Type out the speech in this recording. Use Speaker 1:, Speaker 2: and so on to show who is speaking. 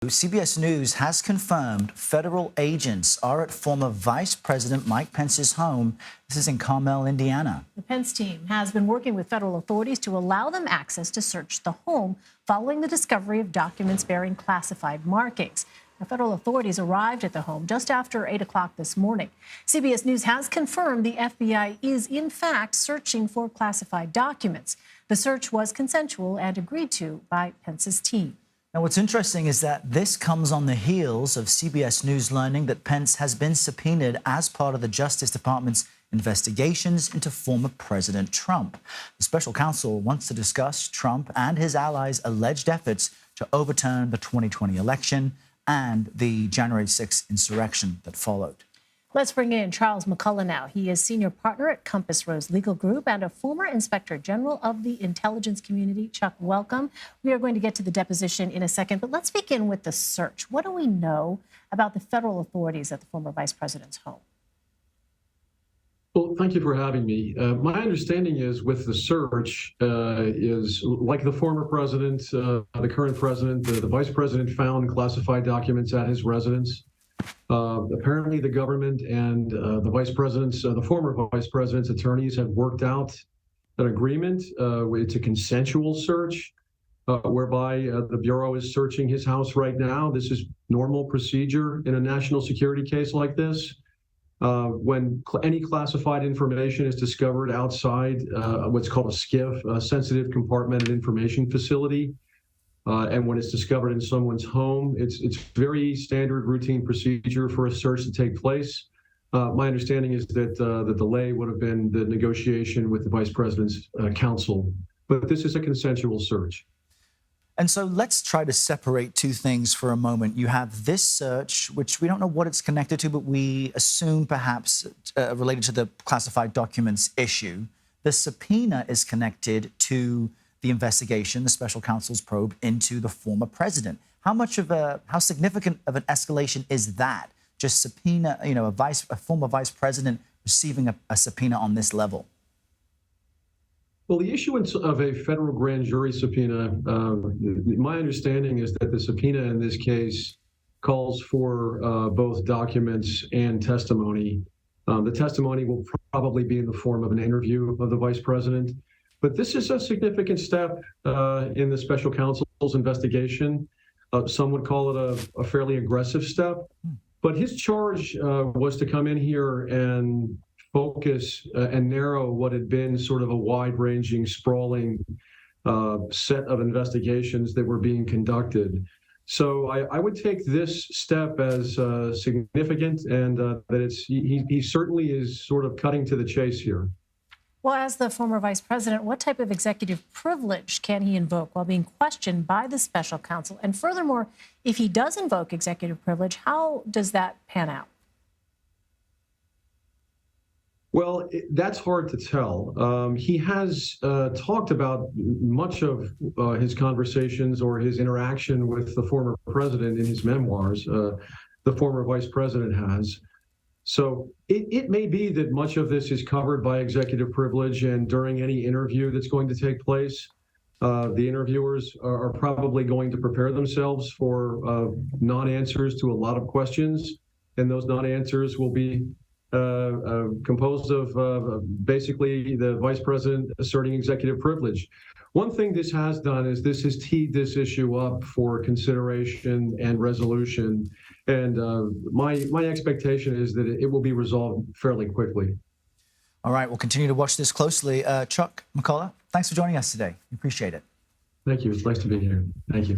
Speaker 1: CBS News has confirmed federal agents are at former Vice President Mike Pence's home. This is in Carmel, Indiana.
Speaker 2: The Pence team has been working with federal authorities to allow them access to search the home following the discovery of documents bearing classified markings. Now, federal authorities arrived at the home just after 8 o'clock this morning. CBS News has confirmed the FBI is, in fact, searching for classified documents. The search was consensual and agreed to by Pence's team.
Speaker 1: Now, what's interesting is that this comes on the heels of CBS News learning that Pence has been subpoenaed as part of the Justice Department's investigations into former President Trump. The special counsel wants to discuss Trump and his allies' alleged efforts to overturn the 2020 election and the January 6th insurrection that followed.
Speaker 2: Let's bring in Charles McCullough now. He is senior partner at Compass Rose Legal Group and a former inspector general of the intelligence community. Chuck, welcome. We are going to get to the deposition in a second, but let's begin with the search. What do we know about the federal authorities at the former vice president's home?
Speaker 3: Well, thank you for having me. My understanding is with the search is like the former president, the current president, the vice president found classified documents at his residence. Apparently, the government and the former vice president's attorneys have worked out an agreement. It's a consensual search whereby the Bureau is searching his house right now. This is normal procedure in a national security case like this. When any classified information is discovered outside what's called a SCIF, a sensitive compartmented information facility, and when it's discovered in someone's home, it's very standard routine procedure for a search to take place. My understanding is that the delay would have been the negotiation with the vice president's counsel, but this is a consensual search.
Speaker 1: And so let's try to separate two things for a moment. You have this search, which we don't know what it's connected to, but we assume perhaps related to the classified documents issue. The subpoena is connected to the investigation, the special counsel's probe into the former president. How significant of an escalation is that? Just subpoena, a former vice president receiving a subpoena on this level?
Speaker 3: Well, the issuance of a federal grand jury subpoena, my understanding is that the subpoena in this case calls for both documents and testimony. The testimony will probably be in the form of an interview of the vice president. But this is a significant step in the special counsel's investigation. Some would call it a fairly aggressive step. But his charge was to come in here and focus and narrow what had been sort of a wide-ranging, sprawling set of investigations that were being conducted. So I would take this step as significant, and that he certainly is sort of cutting to the chase here.
Speaker 2: Well, as the former vice president, what type of executive privilege can he invoke while being questioned by the special counsel? And furthermore, if he does invoke executive privilege, how does that pan out?
Speaker 3: Well, that's hard to tell. He has talked about much of his conversations or his interaction with the former president in his memoirs. The former vice president has. So it may be that much of this is covered by executive privilege, and during any interview that's going to take place, the interviewers are probably going to prepare themselves for non-answers to a lot of questions, and those non-answers will be composed of basically the vice president asserting executive privilege. One thing this has done is this has teed this issue up for consideration and resolution. And my expectation is that it will be resolved fairly quickly.
Speaker 1: All right, we'll continue to watch this closely. Chuck McCullough, thanks for joining us today. We appreciate it.
Speaker 3: Thank you. It's nice to be here. Thank you.